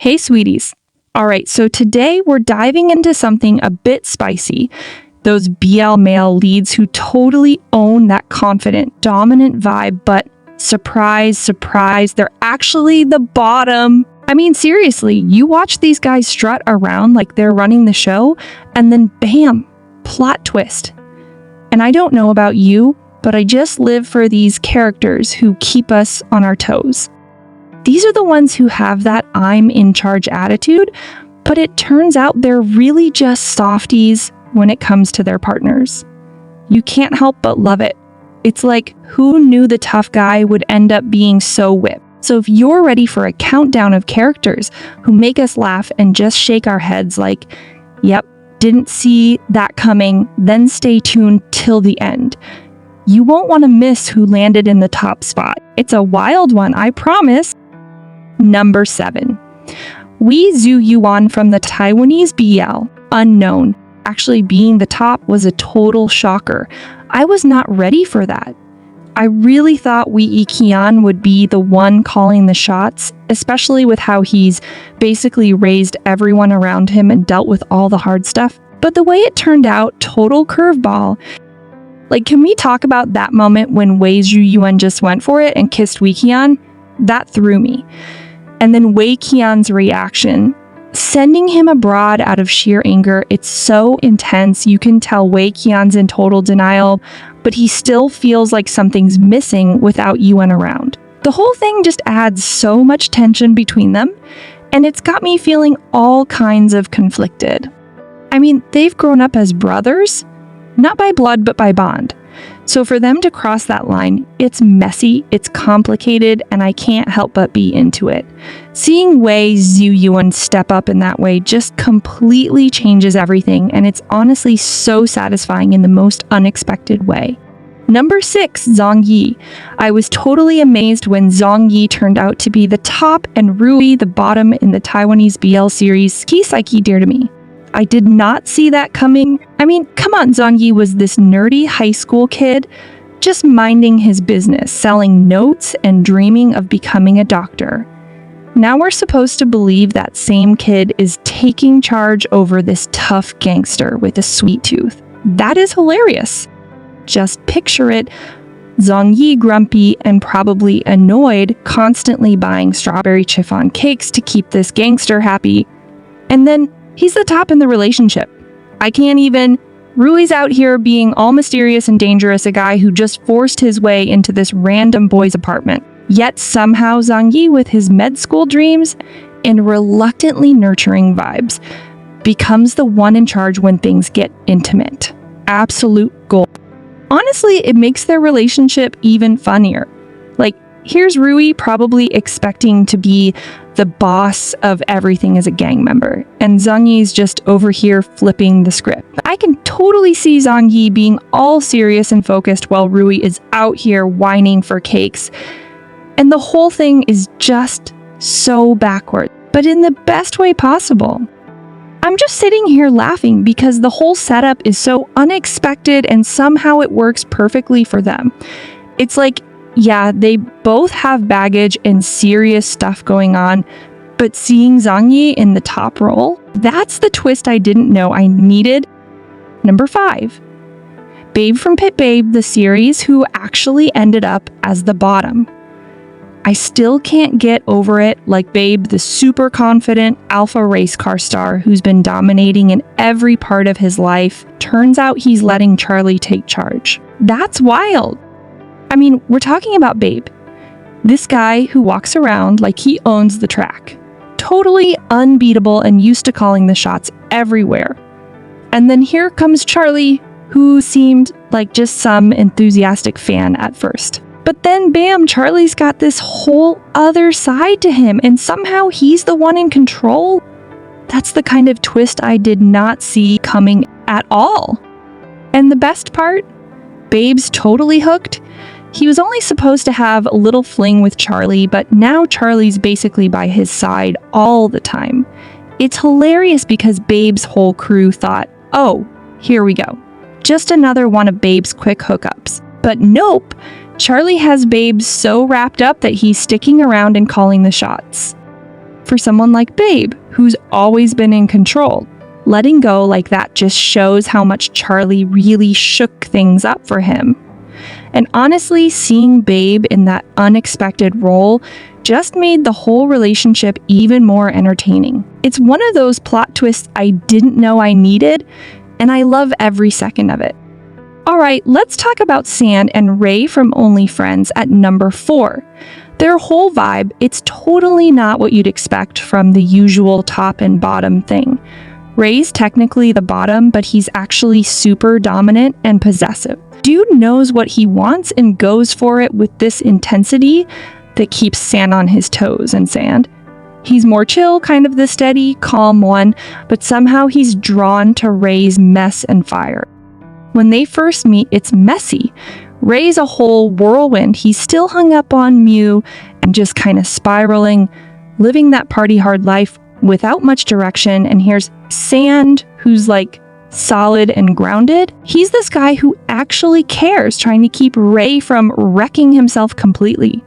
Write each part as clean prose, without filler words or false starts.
Hey, sweeties. All right, so today we're diving into something a bit spicy. Those BL male leads who totally own that confident, dominant vibe, but surprise, surprise, they're actually the bottom. I mean, seriously, you watch these guys strut around like they're running the show, and then bam, plot twist. And I don't know about you, but I just live for these characters who keep us on our toes. These are the ones who have that I'm in charge attitude, but it turns out they're really just softies when it comes to their partners. You can't help but love it. It's like, who knew the tough guy would end up being so whipped? So if you're ready for a countdown of characters who make us laugh and just shake our heads like, yep, didn't see that coming, then stay tuned till the end. You won't want to miss who landed in the top spot. It's a wild one, I promise. Number 7. Wei Zhu from the Taiwanese BL, unknown. Actually being the top was a total shocker. I was not ready for that. I really thought Wei Qian would be the one calling the shots, especially with how he's basically raised everyone around him and dealt with all the hard stuff. But the way it turned out, total curveball. Like, can we talk about that moment when Wei Zhu just went for it and kissed Wei Qian? That threw me. And then Wei Qian's reaction, sending him abroad out of sheer anger. It's so intense. You can tell Wei Qian's in total denial, but he still feels like something's missing without Yuan around. The whole thing just adds so much tension between them, and it's got me feeling all kinds of conflicted. I mean, they've grown up as brothers, not by blood, but by bond. So for them to cross that line, it's messy, it's complicated, and I can't help but be into it. Seeing Wei Zhu step up in that way just completely changes everything, and it's honestly so satisfying in the most unexpected way. Number 6, Xing Yi. I was totally amazed when Xing Yi turned out to be the top and Rui the bottom in the Taiwanese BL series Kisaiki Dear to Me. I did not see that coming. I mean, come on, Xing Yi was this nerdy high school kid, just minding his business, selling notes and dreaming of becoming a doctor. Now we're supposed to believe that same kid is taking charge over this tough gangster with a sweet tooth. That is hilarious. Just picture it, Xing Yi grumpy and probably annoyed, constantly buying strawberry chiffon cakes to keep this gangster happy. And then he's the top in the relationship. I can't even. Rui's out here being all mysterious and dangerous, a guy who just forced his way into this random boy's apartment. Yet somehow Xing Yi, with his med school dreams and reluctantly nurturing vibes, becomes the one in charge when things get intimate. Absolute gold. Honestly, it makes their relationship even funnier. Like, here's Rui probably expecting to be the boss of everything as a gang member, and Xing Yi's just over here flipping the script. I can totally see Xing Yi being all serious and focused while Rui is out here whining for cakes. And the whole thing is just so backward, but in the best way possible. I'm just sitting here laughing because the whole setup is so unexpected and somehow it works perfectly for them. It's like, yeah, they both have baggage and serious stuff going on, but seeing Xing Yi in the top role, that's the twist I didn't know I needed. Number 5, Babe from Pit Babe, the series who actually ended up as the bottom. I still can't get over it, like Babe, the super confident alpha race car star who's been dominating in every part of his life. Turns out he's letting Charlie take charge. That's wild. I mean, we're talking about Babe. This guy who walks around like he owns the track. Totally unbeatable and used to calling the shots everywhere. And then here comes Charlie, who seemed like just some enthusiastic fan at first. But then bam, Charlie's got this whole other side to him, and somehow he's the one in control. That's the kind of twist I did not see coming at all. And the best part? Babe's totally hooked. He was only supposed to have a little fling with Charlie, but now Charlie's basically by his side all the time. It's hilarious because Babe's whole crew thought, oh, here we go. Just another one of Babe's quick hookups. But nope, Charlie has Babe so wrapped up that he's sticking around and calling the shots. for someone like Babe, who's always been in control. Letting go like that just shows how much Charlie really shook things up for him. And honestly, seeing Babe in that unexpected role just made the whole relationship even more entertaining. It's one of those plot twists I didn't know I needed, and I love every second of it. Alright, let's talk about Sand and Ray from Only Friends at number 4. Their whole vibe, it's totally not what you'd expect from the usual top and bottom thing. Ray's technically the bottom, but he's actually super dominant and possessive. Dude knows what he wants and goes for it with this intensity that keeps Sand on his toes and Sand. He's more chill, kind of the steady, calm one, but somehow he's drawn to Ray's mess and fire. When they first meet, it's messy. Ray's a whole whirlwind. He's still hung up on Mew and just kind of spiraling, living that party hard life without much direction. And here's Sand, who's like solid and grounded. He's this guy who actually cares, trying to keep Ray from wrecking himself completely.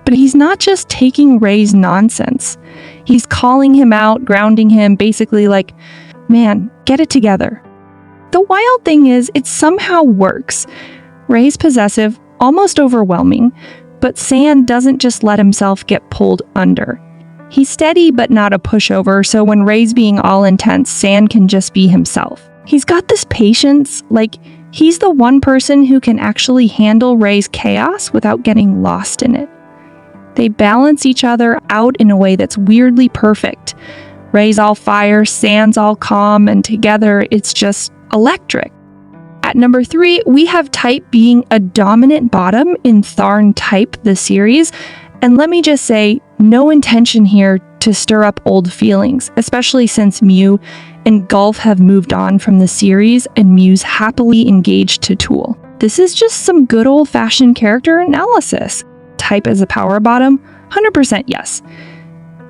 But he's not just taking Ray's nonsense. He's calling him out, grounding him, basically like, man, get it together. The wild thing is, it somehow works. Ray's possessive, almost overwhelming, but Sand doesn't just let himself get pulled under. He's steady but not a pushover, so when Ray's being all intense, Sand can just be himself. He's got this patience, like he's the one person who can actually handle Ray's chaos without getting lost in it. They balance each other out in a way that's weirdly perfect. Ray's all fire, Sand's all calm, and together it's just electric. At number 3, we have Type being a dominant bottom in Tharn Type, the series. And let me just say, no intention here to stir up old feelings, especially since Mew and Gulf have moved on from the series and Mew's happily engaged to Tool. This is just some good old-fashioned character analysis. Type as a power bottom? 100% yes.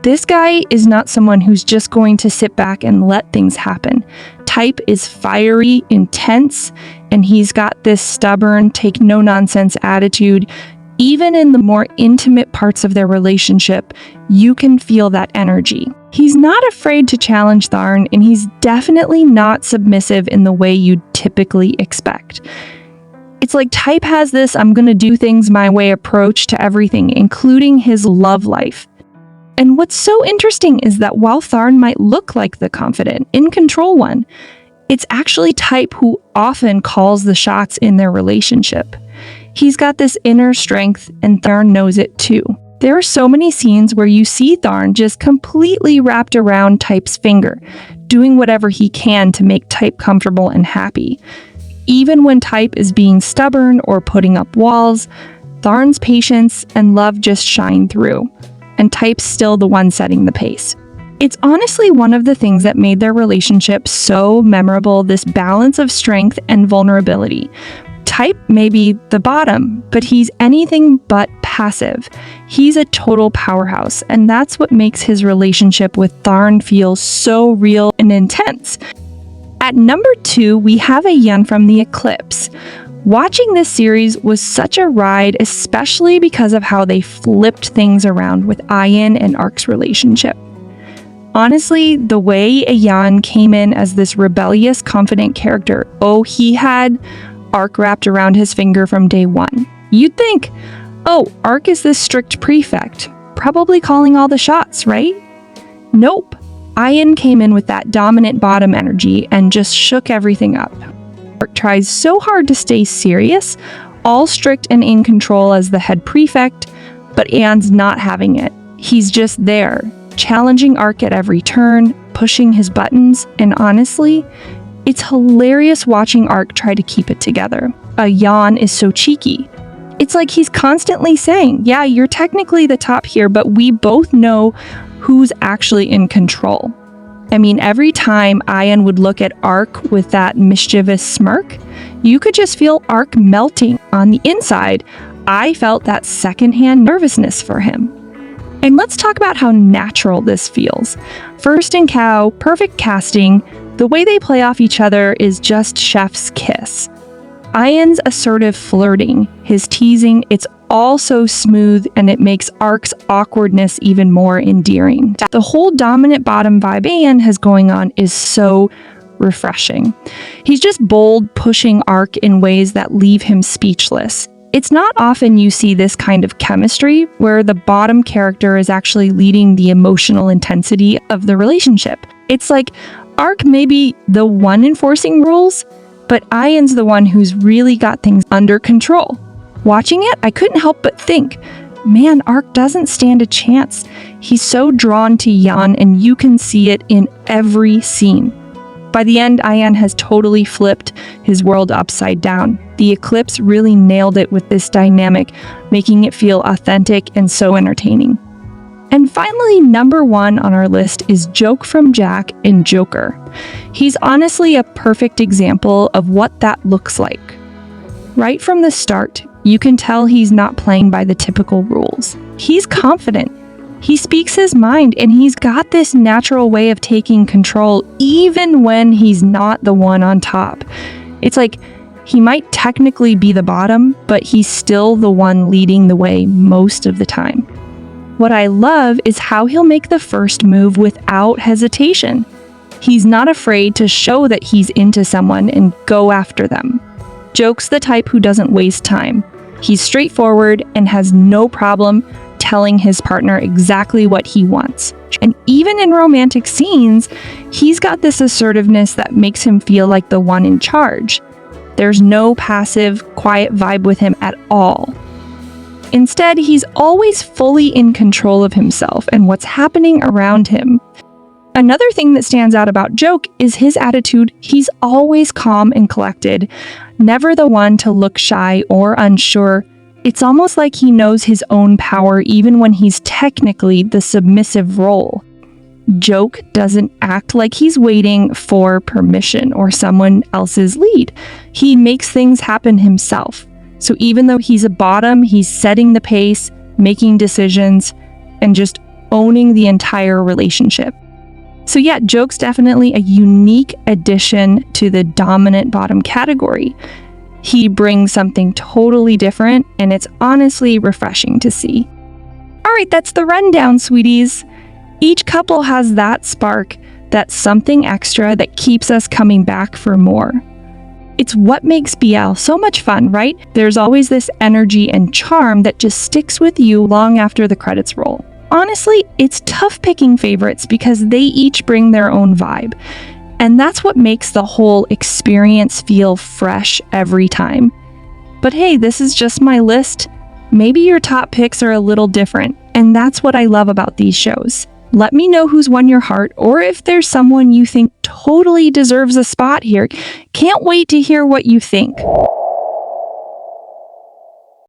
This guy is not someone who's just going to sit back and let things happen. Type is fiery, intense, and he's got this stubborn, take-no-nonsense attitude. Even in the more intimate parts of their relationship, you can feel that energy. He's not afraid to challenge Tharn, and he's definitely not submissive in the way you'd typically expect. It's like Type has this I'm gonna do things my way approach to everything, including his love life. And what's so interesting is that while Tharn might look like the confident, in control one, it's actually Type who often calls the shots in their relationship. He's got this inner strength, and Tharn knows it too. There are so many scenes where you see Tharn just completely wrapped around Type's finger, doing whatever he can to make Type comfortable and happy. Even when Type is being stubborn or putting up walls, Tharn's patience and love just shine through, and Type's still the one setting the pace. It's honestly one of the things that made their relationship so memorable, this balance of strength and vulnerability. Type may be the bottom, but he's anything but passive. He's a total powerhouse, and that's what makes his relationship with Tharn feel so real and intense. At number 2, we have a Yen from the Eclipse. Watching this series was such a ride, especially because of how they flipped things around with Ayan and Ark's relationship. Honestly, the way Ayan came in as this rebellious, confident character, he had Ark wrapped around his finger from day one. You'd think, Ark is this strict prefect, probably calling all the shots, right? Nope. Ayan came in with that dominant bottom energy and just shook everything up. Ark tries so hard to stay serious, all strict and in control as the head prefect, but Ayan's not having it. He's just there, challenging Ark at every turn, pushing his buttons, and honestly, it's hilarious watching Ark try to keep it together. Ayan is so cheeky. It's like he's constantly saying, yeah, you're technically the top here, but we both know who's actually in control. I mean, every time Ayan would look at Ark with that mischievous smirk, you could just feel Ark melting on the inside. I felt that secondhand nervousness for him. And let's talk about how natural this feels. First and Cow, perfect casting. The way they play off each other is just chef's kiss. Ayan's assertive flirting, his teasing, it's all so smooth, and it makes Ark's awkwardness even more endearing. The whole dominant bottom vibe An has going on is so refreshing. He's just bold, pushing Ark in ways that leave him speechless. It's not often you see this kind of chemistry where the bottom character is actually leading the emotional intensity of the relationship. It's like Ark may be the one enforcing rules, but Ian's the one who's really got things under control. Watching it, I couldn't help but think, man, Ark doesn't stand a chance. He's so drawn to Yan, and you can see it in every scene. By the end, Ian has totally flipped his world upside down. The eclipse really nailed it with this dynamic, making it feel authentic and so entertaining. And finally, number 1 on our list is Joke from Jack in Joker. He's honestly a perfect example of what that looks like. Right from the start, you can tell he's not playing by the typical rules. He's confident. He speaks his mind, and he's got this natural way of taking control even when he's not the one on top. It's like he might technically be the bottom, but he's still the one leading the way most of the time. What I love is how he'll make the first move without hesitation. He's not afraid to show that he's into someone and go after them. Joke's the type who doesn't waste time. He's straightforward and has no problem telling his partner exactly what he wants. And even in romantic scenes, he's got this assertiveness that makes him feel like the one in charge. There's no passive, quiet vibe with him at all. Instead, he's always fully in control of himself and what's happening around him. Another thing that stands out about Joke is his attitude. He's always calm and collected, never the one to look shy or unsure. It's almost like he knows his own power even when he's technically the submissive role. Joke doesn't act like he's waiting for permission or someone else's lead. He makes things happen himself. So even though he's a bottom, he's setting the pace, making decisions, and just owning the entire relationship. So yeah, Joke's definitely a unique addition to the dominant bottom category. He brings something totally different, and it's honestly refreshing to see. All right, that's the rundown, sweeties. Each couple has that spark, that something extra that keeps us coming back for more. It's what makes BL so much fun, right? There's always this energy and charm that just sticks with you long after the credits roll. Honestly, it's tough picking favorites because they each bring their own vibe. And that's what makes the whole experience feel fresh every time. But hey, this is just my list. Maybe your top picks are a little different, and that's what I love about these shows. Let me know who's won your heart, or if there's someone you think totally deserves a spot here. Can't wait to hear what you think.